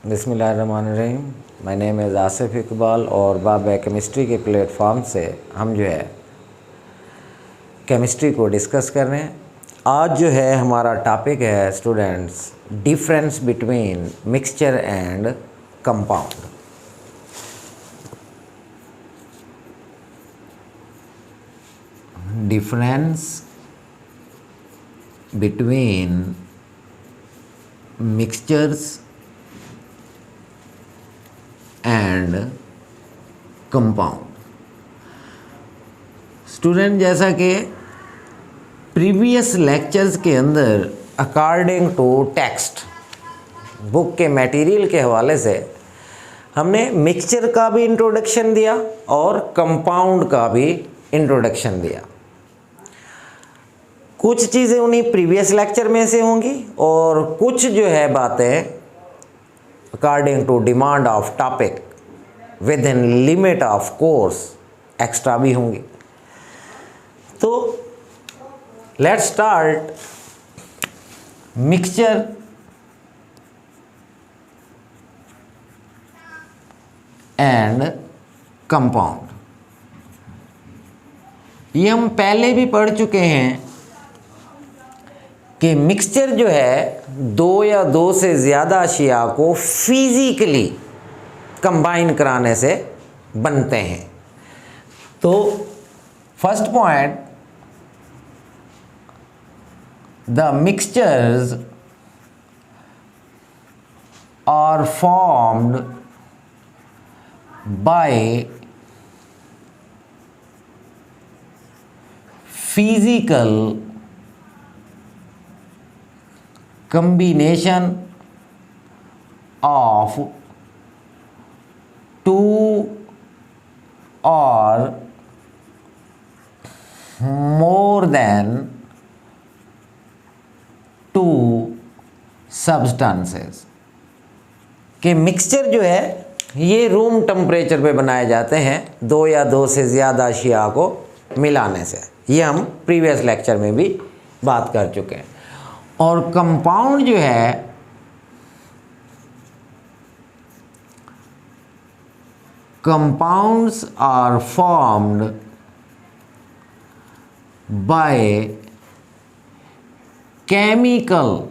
बिस्मिल्लाहिर्रहमानिर्रहीम। My name is Asif Iqbal और biochemistry के प्लेटफॉर्म से हम जो है केमिस्ट्री को डिस्कस कर रहे हैं। आज जो है हमारा टॉपिक है students, difference between mixture and compound. Difference between mixtures and compound. Student, जैसा कि प्रीवियस लेक्चर्स के अंदर अकॉर्डिंग टू टेक्स्ट बुक के मटेरियल के हवाले से हमने मिक्सचर का भी इंट्रोडक्शन दिया और कंपाउंड का भी इंट्रोडक्शन दिया। कुछ चीज़ें उन्हीं प्रीवियस लेक्चर में से होंगी और कुछ जो है बातें according to demand of topic within limit of course extra भी होंगी। तो let's start mixture and compound. ये हम पहले भी पढ़ चुके हैं कि मिक्सचर जो है दो या दो से ज़्यादा अशिया को फिज़िकली कंबाइन कराने से बनते हैं। तो first point, the mixtures are formed by physical combination of two or more than two substances। कि मिक्सचर जो है ये रूम टेम्परेचर पे बनाए जाते हैं दो या दो से ज़्यादा अशिया को मिलाने से। ये हम प्रीवियस लेक्चर में भी बात कर चुके हैं। और कंपाउंड जो है compounds are formed by chemical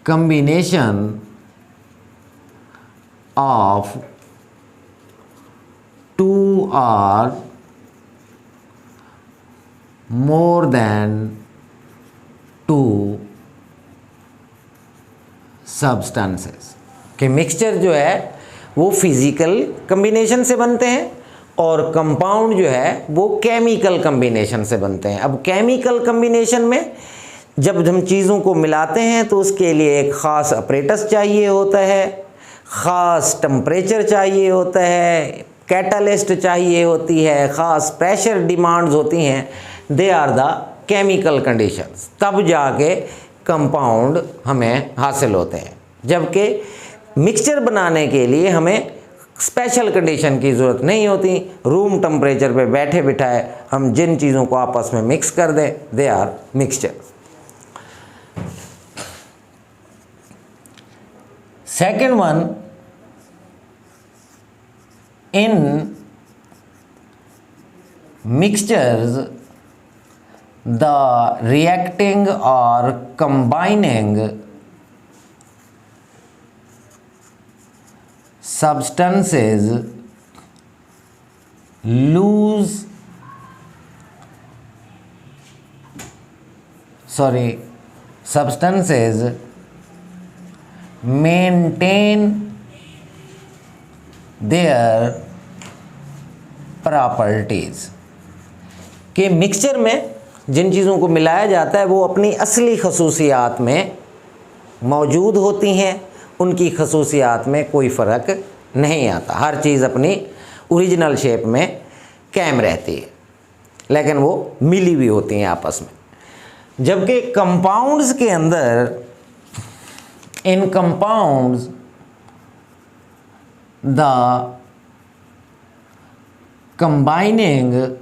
combination of two or more than two substances। कि मिक्सचर जो है वो फिजिकल कम्बिनेशन से बनते हैं और कंपाउंड जो है वो केमिकल कम्बिनेशन से बनते हैं। अब केमिकल कम्बिनेशन में जब हम चीज़ों को मिलाते हैं तो उसके लिए एक ख़ास अपरेटस चाहिए होता है, ख़ास टेम्परेचर चाहिए होता है, कैटालिस्ट चाहिए होती है, ख़ास प्रेशर डिमांड्स होती हैं। They are the chemical conditions, तब जाके कंपाउंड हमें हासिल होते हैं। जबकि मिक्सचर बनाने के लिए हमें स्पेशल कंडीशन की ज़रूरत नहीं होती। रूम टेम्परेचर पे बैठे बिठाए हम जिन चीज़ों को आपस में मिक्स कर दें, they are mixture. Second one, in mixtures the reacting or combining substances maintain their properties। कि मिक्सचर में जिन चीज़ों को मिलाया जाता है वो अपनी असली खसूसियात में मौजूद होती हैं, उनकी खसूसियात में कोई फ़र्क नहीं आता। हर चीज़ अपनी ओरिजिनल शेप में कायम रहती है, लेकिन वो मिली हुई होती हैं आपस में। जबकि कंपाउंड्स के अंदर, इन compounds the combining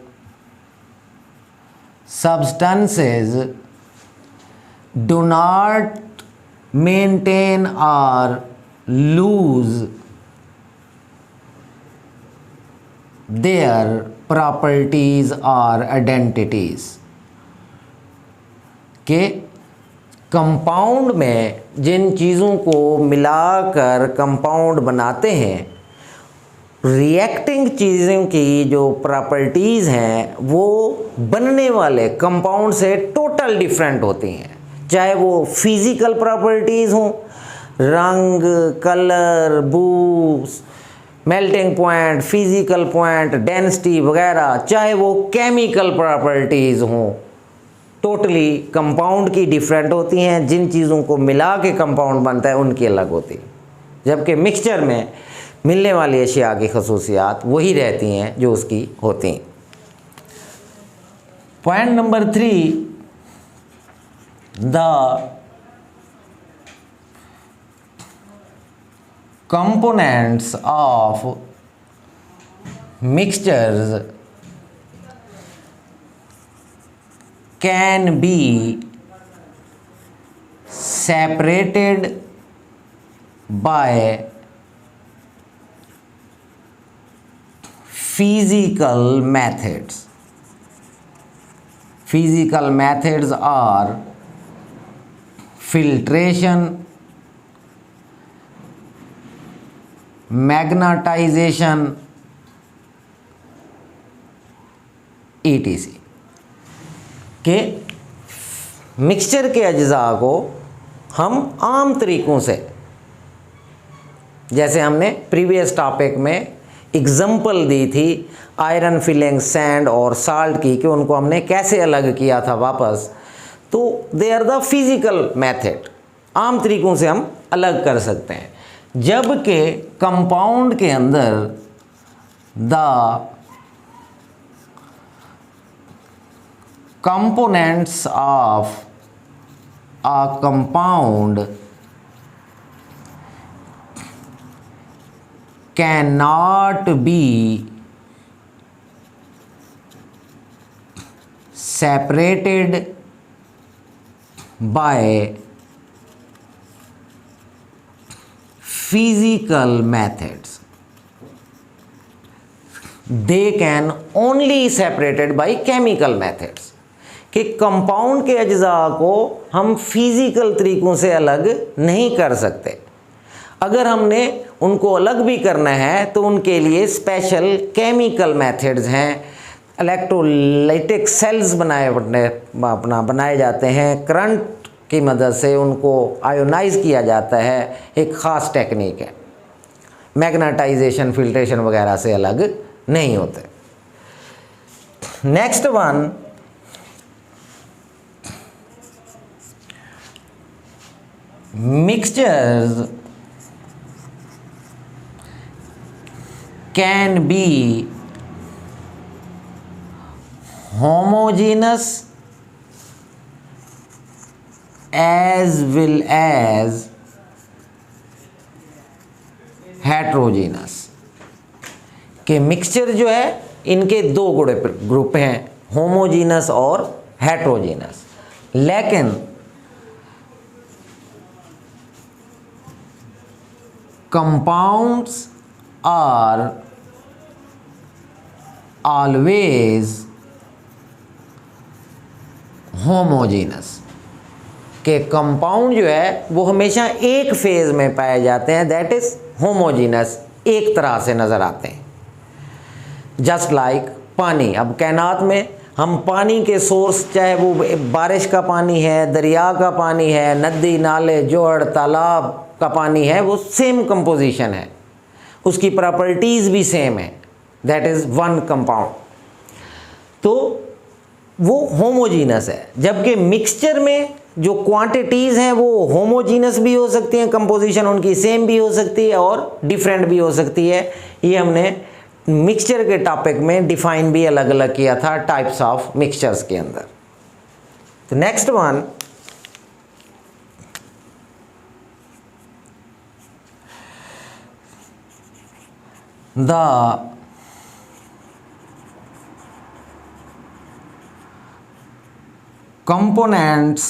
substances do not maintain or lose their properties or identities। के कंपाउंड में जिन चीज़ों को मिलाकर कंपाउंड बनाते हैं, रिएक्टिंग चीज़ों की जो प्रॉपर्टीज़ हैं वो बनने वाले कंपाउंड से टोटल डिफरेंट होती हैं, चाहे वो फिज़िकल प्रॉपर्टीज़ हों, रंग, colour, bush, melting point, physical point, density वगैरह, चाहे वो केमिकल प्रॉपर्टीज़ हों, टोटली कंपाउंड की डिफरेंट होती हैं। जिन चीज़ों को मिला के कंपाउंड बनता है उनकी अलग होती है, जबकि मिक्सचर में मिलने वाली अशिया की खसूसियात वही रहती हैं जो उसकी होती हैं। Point number 3, the components of mixtures can be separated by physical methods। Physical methods are filtration, magnetization, etc। के मिक्सचर के अज्जा को हम आम तरीक़ों से, जैसे हमने प्रीवियस टॉपिक में एग्जाम्पल दी थी आयरन फिलिंग सैंड और साल्ट की, कि उनको हमने कैसे अलग किया था वापस, तो they are the physical method, आम तरीक़ों से हम अलग कर सकते हैं। जबकि कंपाउंड के अंदर the components of a compound cannot be separated by physical methods, they can only separated by chemical methods। कि कंपाउंड के अज्जा को हम फिज़िकल तरीक़ों से अलग नहीं कर सकते। अगर हमने उनको अलग भी करना है तो उनके लिए स्पेशल केमिकल मेथड्स हैं, इलेक्ट्रोलाइटिक सेल्स बनाए जाते हैं, करंट की मदद से उनको आयोनाइज किया जाता है, एक ख़ास टेक्निक है। मैग्नेटाइजेशन, फिल्ट्रेशन वगैरह से अलग नहीं होते। Next one, mixtures can be homogeneous as well as heterogeneous। कि मिक्सचर जो है इनके दो ग्रुप हैं, होमोजीनस और हेट्रोजीनस। लेकिन कंपाउंड्स are always homogeneous। के कंपाउंड जो है वो हमेशा एक फेज में पाए जाते हैं, दैट इज होमोजीनस, एक तरह से नज़र आते हैं। जस्ट लाइक पानी, अब कायनात में हम पानी के सोर्स, चाहे वो बारिश का पानी है, दरिया का पानी है, नदी नाले जोड़ तालाब का पानी है, वो सेम कंपोजिशन है, उसकी प्रॉपर्टीज़ भी सेम है, दैट इज़ वन कंपाउंड, तो वो होमोजीनस है। जबकि मिक्सचर में जो क्वांटिटीज़ हैं वो होमोजीनस भी हो सकती हैं, कंपोजिशन उनकी सेम भी हो सकती है और डिफरेंट भी हो सकती है। ये हमने मिक्सचर के टॉपिक में डिफाइन भी अलग अलग किया था टाइप्स ऑफ मिक्सचर्स के अंदर। तो next one, the components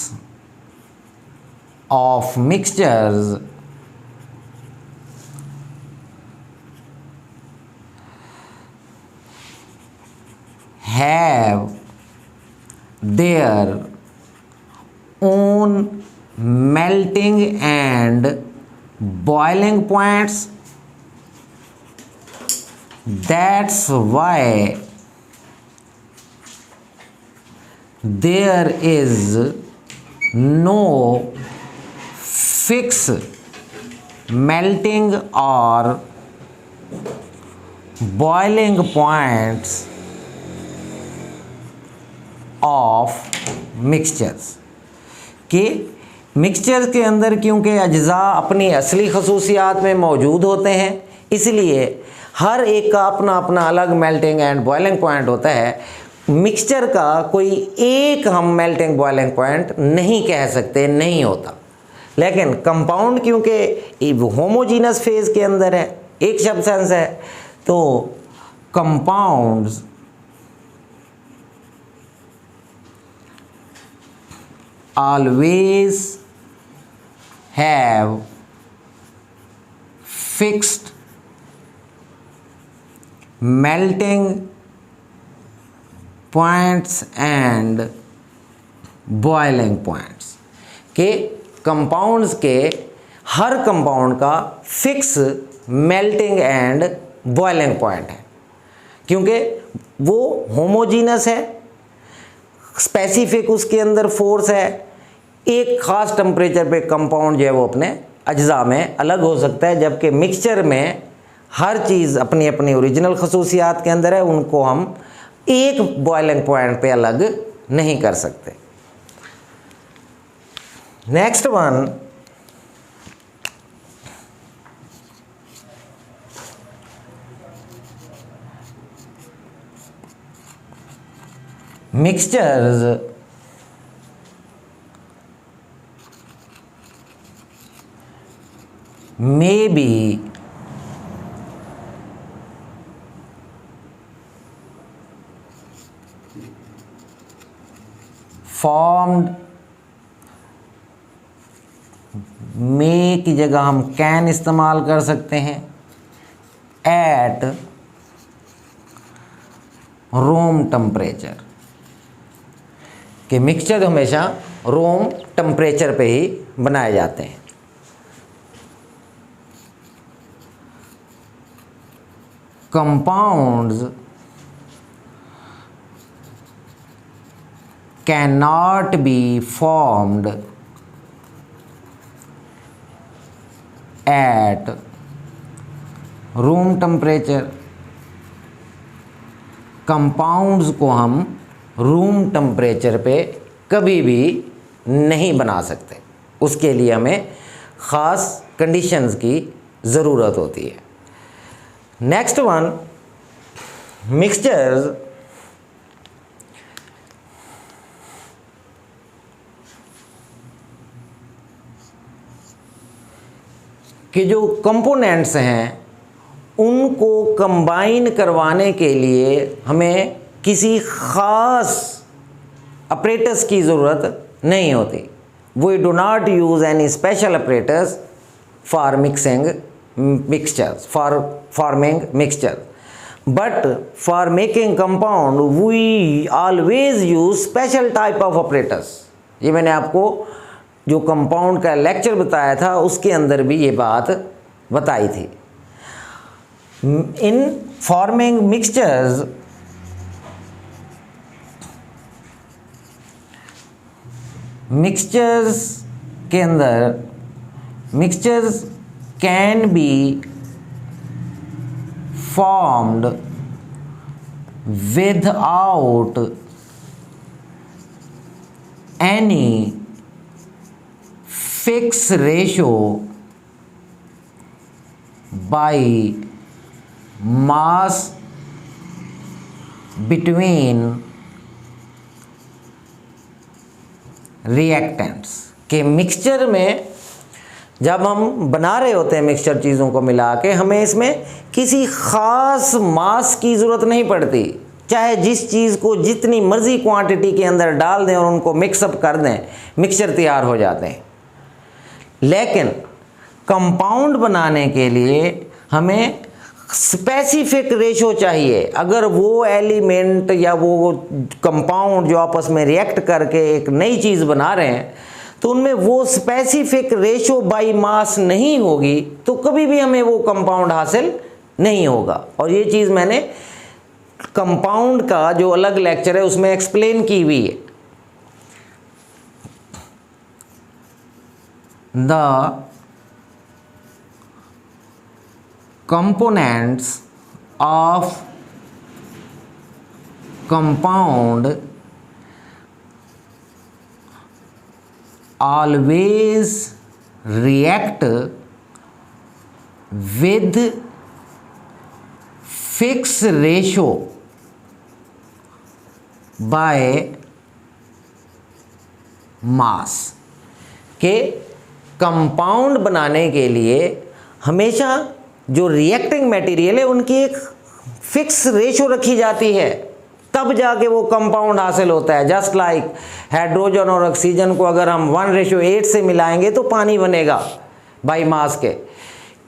of mixtures have their own melting and boiling points. That's why there is no fixed melting or boiling points of mixtures कि मिक्सचर के अंदर क्योंकि अज्जा अपनी असली खसूसियात में मौजूद होते हैं, इसलिए हर एक का अपना अपना अलग मेल्टिंग एंड बॉइलिंग पॉइंट होता है। मिक्सचर का कोई एक हम मेल्टिंग बॉइलिंग पॉइंट नहीं कह सकते, नहीं होता। लेकिन कंपाउंड क्योंकि होमोजीनस फेज के अंदर है, एक शब्द सेंस है, तो compounds always have fixed melting points and boiling points के कंपाउंड्स के हर कंपाउंड का fix melting and boiling point है, क्योंकि वो होमोजीनस है, स्पेसिफिक उसके अंदर फोर्स है। एक ख़ास टेम्परेचर पे कंपाउंड जो है वो अपने अज्जा में अलग हो सकता है, जबकि मिक्सचर में हर चीज़ अपनी अपनी ओरिजिनल खसूसियात के अंदर है, उनको हम एक बॉइलिंग पॉइंट पे अलग नहीं कर सकते। Next one, mixtures may be formed, may की जगह हम कैन इस्तेमाल कर सकते हैं, एट रूम टेम्परेचर कि मिक्सचर हमेशा रूम टेम्परेचर पे ही बनाए जाते हैं। Compounds can not be formed at room temperature. Compounds को हम रूम टेम्परेचर पे कभी भी नहीं बना सकते, उसके लिए हमें ख़ास कंडीशंस की ज़रूरत होती है। नेक्स्ट वन, मिक्सचर्स के जो कंपोनेंट्स हैं उनको कंबाइन करवाने के लिए हमें किसी ख़ास अपरेटस की ज़रूरत नहीं होती। We do not use any special apparatus for mixing mixtures, for forming mixture, but for making compound we always use special type of apparatus. ये मैंने आपको जो कंपाउंड का लेक्चर बताया था उसके अंदर भी ये बात बताई थी। इन फॉर्मिंग मिक्सचर्स के अंदर mixtures can be formed without any fix ratio by mass between reactants के मिक्सचर में जब हम बना रहे होते हैं मिक्सचर चीज़ों को मिला के, हमें इसमें किसी ख़ास मास की ज़रूरत नहीं पड़ती। चाहे जिस चीज़ को जितनी मर्ज़ी क्वांटिटी के अंदर डाल दें और उनको मिक्सअप कर दें, मिक्सचर तैयार हो जाते हैं। लेकिन कंपाउंड बनाने के लिए हमें स्पेसिफिक रेशो चाहिए। अगर वो एलिमेंट या वो कंपाउंड जो आपस में रिएक्ट करके एक नई चीज़ बना रहे हैं तो उनमें वो स्पेसिफिक रेशो बाय मास नहीं होगी तो कभी भी हमें वो कंपाउंड हासिल नहीं होगा। और ये चीज़ मैंने कंपाउंड का जो अलग लेक्चर है उसमें एक्सप्लेन की हुई है। The components of compound always react with fixed ratio by mass के कंपाउंड बनाने के लिए हमेशा जो रिएक्टिंग मटेरियल है उनकी एक फिक्स रेशो रखी जाती है, तब जाके वो कंपाउंड हासिल होता है। जस्ट लाइक हाइड्रोजन और ऑक्सीजन को अगर हम 1:8 से मिलाएंगे तो पानी बनेगा बाई मास के।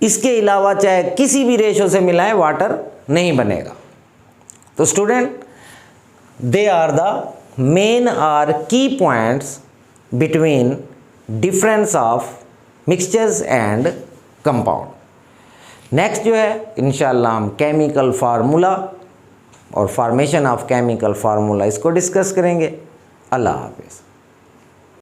इसके अलावा चाहे किसी भी रेशो से मिलाएं वाटर नहीं बनेगा। तो student, they are the main are key points between difference of mixtures and compound. Next जो है इंशाल्लाह हम केमिकल फार्मूला और फॉर्मेशन ऑफ केमिकल फार्मूला इसको डिस्कस करेंगे। अल्लाह हाफिज़।